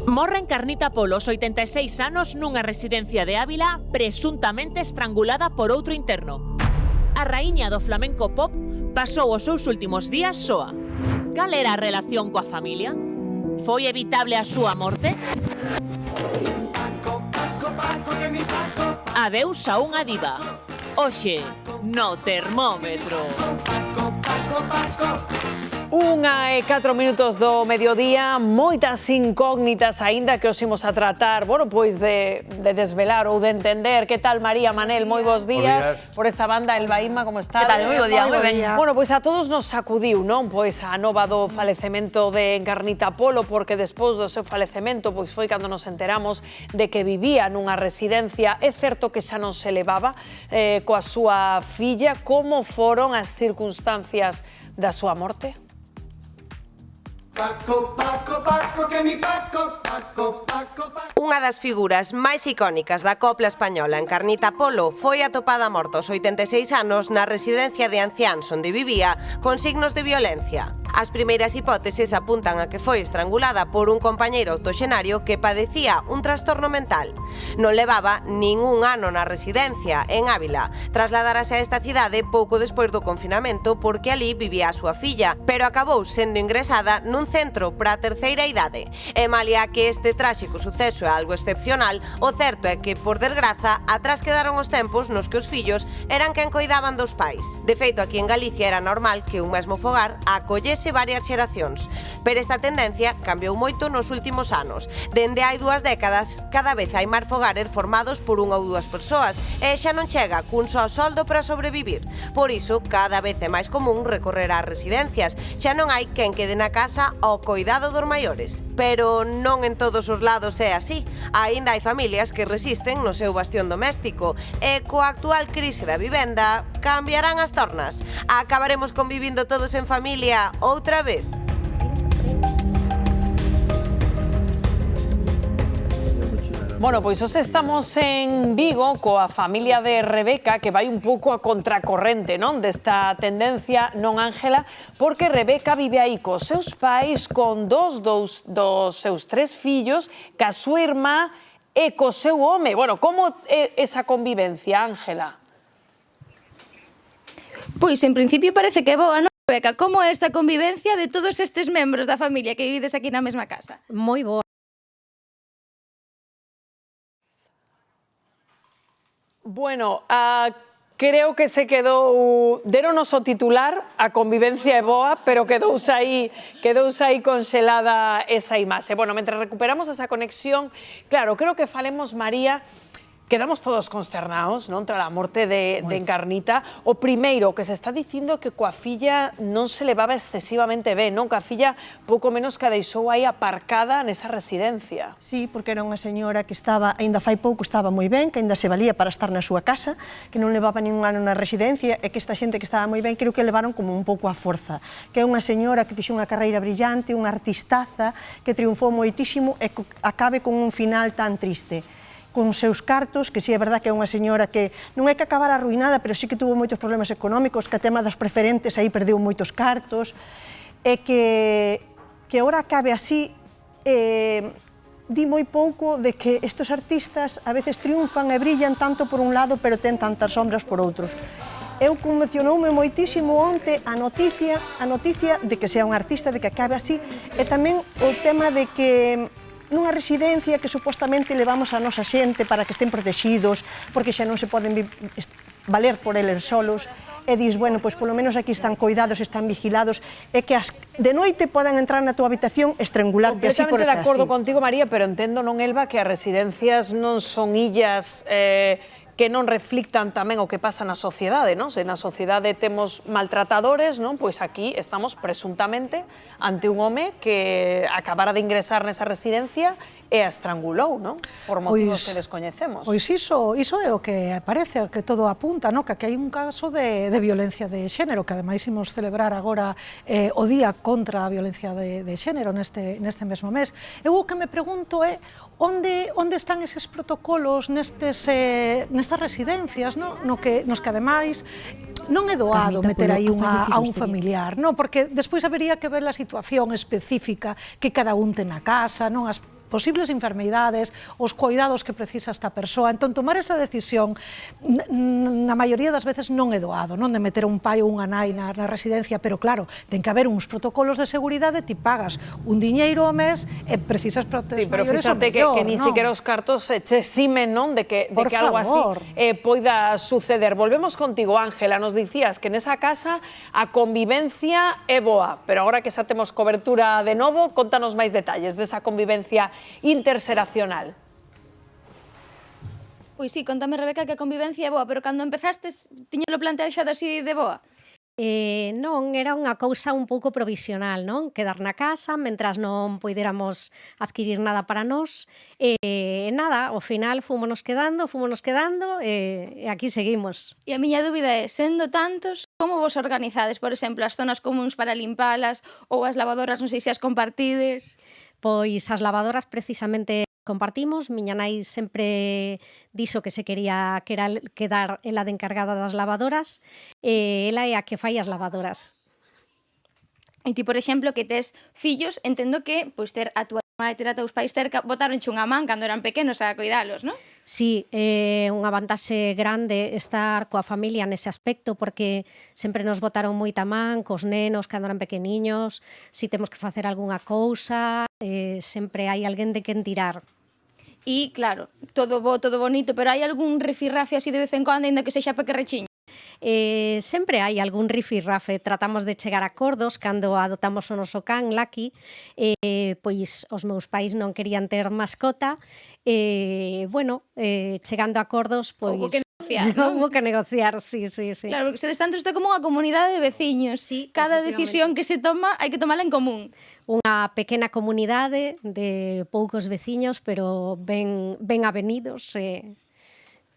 Morre Encarnita Polo, aos 86 anos, nunha residencia de Ávila, presuntamente estrangulada por outro interno. A raíña do flamenco pop pasou os seus últimos días soa. Cal era a relación coa familia? Foi evitable a súa morte? Adeus a unha diva. Hoxe, no Termómetro. 1:04 do mediodía, moitas incógnitas aínda que os imos a tratar, bueno, pois de desvelar ou de entender. Que tal, María, Manel? Moi bons días. Por esta banda, Elba Inma, como está? Que tal? Moi bo día, moi ben. Bueno, pois a todos nos sacudiu, non? Pois a nova do falecemento de Encarnita Polo, porque despois do seu falecemento, pois foi cando nos enteramos de que vivía nunha residencia. É certo que xa non se levaba coa súa filla. Como foron as circunstancias da súa morte? Unha das figuras máis icónicas da copla española, Encarnita Polo, foi atopada morta aos 86 anos na residencia de anciáns onde vivía con signos de violencia. As primeiras hipóteses apuntan a que foi estrangulada por un compañeiro octoxenario que padecía un trastorno mental. Non levaba ningún ano na residencia, en Ávila. Trasladárase a esta cidade pouco despois do confinamento porque ali vivía a súa filla, pero acabou sendo ingresada nun centro para a terceira idade. E malia que este tráxico suceso é algo excepcional, o certo é que, por desgraza, atrás quedaron os tempos nos que os fillos eran quen coidaban dos pais. De feito, aquí en Galicia era normal que un mesmo fogar acollese varias xeracións, pero esta tendencia cambiou moito nos últimos anos. Dende hai 2 décadas, cada vez hai máis fogares formados por unha ou 2 persoas e xa non chega cun só soldo para sobrevivir. Por iso, cada vez é máis común recorrer ás residencias. Xa non hai quen quede na casa ao coidado dos maiores. Pero non en todos os lados é así. Aínda hai familias que resisten no seu bastión doméstico e coa actual crise da vivenda cambiarán as tornas. Acabaremos convivindo todos en familia outra vez. Bueno, pois hoxe estamos en Vigo coa familia de Rebeca, que vai un pouco a contracorrente, non, desta tendencia, non, Ángela? Porque Rebeca vive aí cos seus pais, con dos seus 3 fillos, ca súa irmá e co seu home. Bueno, como é esa convivencia, Ángela? Pois, en principio, parece que é boa, non, Rebeca? Como é esta convivencia de todos estes membros da familia que vivides aquí na mesma casa? Moi boa. Bueno, creo que se quedou, deronos o titular, a convivencia é boa, pero quedouse aí conxelada esa imaxe. Bueno, mentre recuperamos esa conexión, claro, creo que falemos, María, quedamos todos consternados, non, tras a morte de Encarnita. O primeiro que se está dicindo que coa filla non se levaba excesivamente ben, non? Que a filla pouco menos que a deixou aí aparcada nesa residencia. Sí, porque era unha señora que estaba, aínda fai pouco estaba moi ben, que aínda se valía para estar na súa casa, que non levaba ningún ano na residencia, e que esta xente que estaba moi ben creo que levaron como un pouco a forza. Que é unha señora que fixo unha carreira brillante, unha artistaza, que triunfou moitísimo e que acabe con un final tan triste. Con seus cartos, que si é verdad que é unha señora que non é que acabara arruinada, pero sí que tuvo moitos problemas económicos, que a tema das preferentes aí perdeu moitos cartos, e que ora acabe así, di moi pouco de que estes artistas a veces triunfan e brillan tanto por un lado, pero ten tantas sombras por outros. Eu conmocionoume moitísimo onte a noticia de que sea un artista, de que acabe así, e tamén o tema de que nunha residencia que supostamente levamos a nosa xente para que estén protegidos, porque xa non se poden valer por eles solos, e dis, bueno, pois polo menos aquí están coidados, están vigilados, e que de noite podan entrar na túa habitación e estrangularte así por así. Completamente de acordo contigo, María, pero entendo, non, Elba, que as residencias non son illas que non reflictan tamén o que pasa na sociedade, non? Se na sociedade temos maltratadores, non? Pois aquí estamos presuntamente ante un home que acabara de ingresar nesa residencia e a estrangulou, non? Por motivos que descoñecemos. Pois iso é o que parece, o que todo apunta, non? Que aquí hai un caso de violencia de xénero, que ademais imos celebrar agora o Día contra a Violencia de Xénero neste mesmo mes. Eu o que me pregunto é onde están eses protocolos nestas residencias, non? Nos que ademais non é doado meter aí a un familiar, non? Porque despois habería que ver a situación específica que cada un ten na casa, non? posibles enfermidades, os cuidados que precisa esta persoa. Entón, tomar esa decisión, na maioría das veces non é doado, non de meter un pai ou unha nai na residencia, pero claro, ten que haber uns protocolos de seguridade, ti pagas un diñeiro ao mes e precisas para os maiores o mellor, que ni siquiera os cartos che eximen, non, de que algo así poida suceder. Volvemos contigo, Ángela, nos dicías que nesa casa a convivencia é boa, pero agora que xa temos cobertura de novo, contanos máis detalles desa convivencia interxeracional. Pois sí, contame, Rebeca, que a convivencia é boa, pero cando empezastes, tiñelo planteado así de boa? Non, era unha cousa un pouco provisional, non? Quedar na casa, mentras non poidéramos adquirir nada para nós. Nada, ao final fúmonos quedando, e aquí seguimos. E a miña dúbida é, sendo tantos, como vos organizades? Por exemplo, as zonas comuns para limpalas ou as lavadoras, non sei se as compartides. Pois as lavadoras precisamente compartimos, miña nai sempre dixo que se quería quedar ela de encargada das lavadoras, e ela é a que fai as lavadoras. E ti, por exemplo, que tes fillos, entendo que pois ter a túa irmá e ter a teus pais cerca, botaronche unha man cando eran pequenos a cuidalos, non? Sí, é unha vantaxe grande estar coa familia nese aspecto, porque sempre nos botaron moita man cos nenos cando eran pequeniños, si temos que facer algunha cousa, sempre hai alguén de quen tirar. E, claro, todo bo, todo bonito, pero hai algún rifirrafe así de vez en cando, ainda que sexa pequerrechiño? Sempre hai algún rifirrafe, tratamos de chegar a acordos cando adoptamos o noso can, Lucky, pois os meus pais non querían ter mascota, bueno, chegando a acordos, pois... Houbo que negociar, non? Houbo que negociar, sí. Claro, porque sedes tanto, isto é como unha comunidade de veciños, sí, cada decisión que se toma hai que tomala en común. Unha pequena comunidade de poucos veciños, pero ben avenidos, e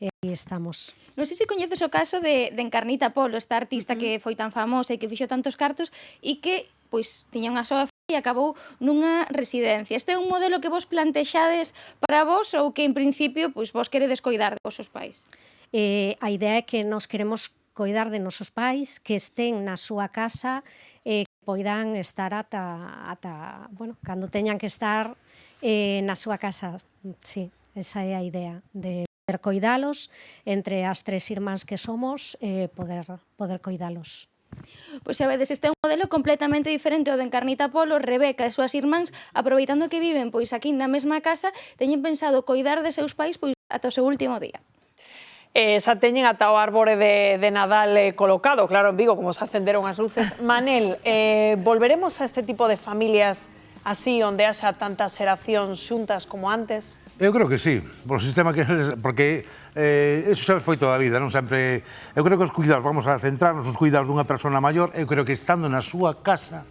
aí estamos. Non sei se coñeces o caso de Encarnita Polo, esta artista que foi tan famosa e que fixo tantos cartos e que, pois, tiña unha soa e acabou nunha residencia. Este é un modelo que vos plantexades para vos ou que, en principio, pois, vos queredes coidar de vosos pais? A idea é que nos queremos coidar de nosos pais, que estén na súa casa, que poidan estar ata bueno, cando teñan que estar na súa casa. Sí, esa é a idea, de poder coidalos entre as tres irmáns que somos, poder coidalos. Pois xa vedes, este é un modelo completamente diferente ao de Encarnita Polo. Rebeca e súas irmáns, aproveitando que viven pois aquí na mesma casa, teñen pensado coidar de seus pais pois ata o seu último día. Xa teñen ata o árbore de Nadal colocado, claro, en Vigo, como se acenderon as luces. Manel, volveremos a este tipo de familias así, onde haxa tantas xeracións xuntas como antes? Eu creo que sí, por o sistema que... Porque eso sempre foi toda a vida, non sempre... Eu creo que os cuidados, vamos a centrarnos nos cuidados dunha persona maior, eu creo que estando na súa casa,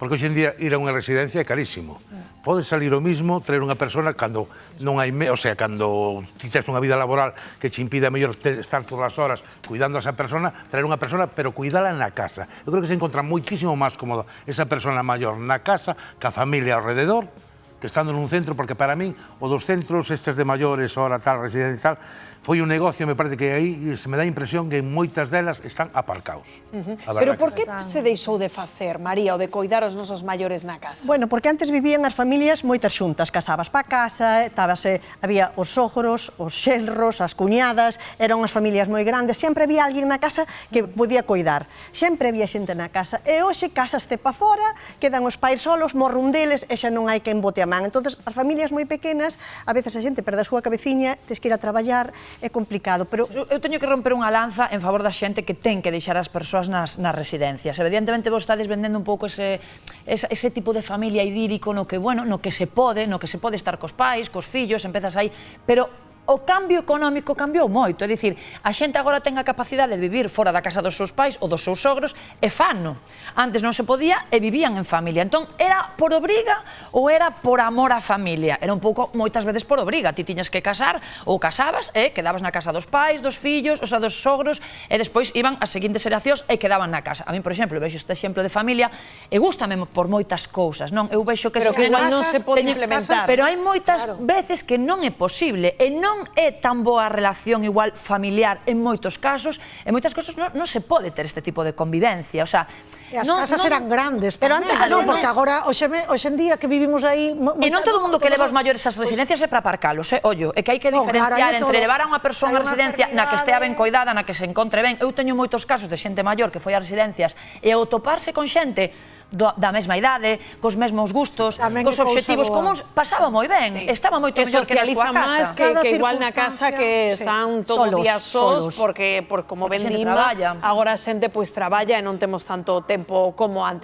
porque hoxe en día ir a unha residencia é carísimo. Pode salir o mismo traer unha persona cando non hai... O sea, cando ti tes unha vida laboral que che impide a mellor estar todas as horas cuidando a esa persona, traer unha persona, pero cuidala na casa. Eu creo que se encontra moitísimo máis cómodo esa persona maior na casa que a familia ao rededor, que estando nun centro, porque para min o dos centros estes de maiores, hora tal, residencia e tal, foi un negocio, me parece que aí se me dá a impresión que moitas delas están aparcaos. Pero por que se deixou de facer, María, o de coidar os nosos maiores na casa? Bueno, porque antes vivían as familias moitas xuntas, casabas pa casa, había os sogros, os xelros, as cuñadas, eran unhas familias moi grandes, sempre había alguén na casa que podía coidar, sempre había xente na casa, e hoxe casaste pa fora, quedan os pais solos, morre un deles e xa non hai quen bote a man. Entonces, as familias moi pequenas, a veces a xente perde a súa cabeciña, tes que ir a traballar, é complicado, pero... Eu teño que romper unha lanza en favor da xente que ten que deixar as persoas nas residencias. Evidentemente, vos estades vendendo un pouco ese tipo de familia idílico no que, bueno, no que se pode estar cos pais, cos fillos, empezas aí, pero o cambio económico cambiou moito, é dicir, a xente agora ten a capacidade de vivir fora da casa dos seus pais ou dos seus sogros e fano. Antes non se podía e vivían en familia. Entón, era por obriga ou era por amor á familia? Era un pouco, moitas veces, por obriga. Ti tiñas que casar ou casabas e quedabas na casa dos pais, dos fillos, dos sogros, e despois iban as seguintes xeracións e quedaban na casa. A min, por exemplo, vexo este exemplo de familia e gústame por moitas cousas, non? Eu vexo que pero que non se pode implementar. Pero hai moitas veces que non é posible e non non é tan boa a relación igual familiar en moitos casos, en moitas cosas non se pode ter este tipo de convivencia, o sea, E as casas eran grandes tamén, porque agora, hoxe en día que vivimos aí... E non todo o mundo que leva os maiores ás residencias é para aparcalos, ollo, é que hai que diferenciar entre levar a unha persoa a residencia na que estea ben coidada, na que se encontre ben. Eu teño moitos casos de xente maior que foi a residencias e ao toparse con xente da mesma idade, cos mesmos gustos, cos obxectivos comuns, pasaba moi ben, estaba moito mellor que na súa casa. Que igual na casa que están todos os días sós, porque como ben Lima, agora a xente traballa e non temos tanto tempo como antes.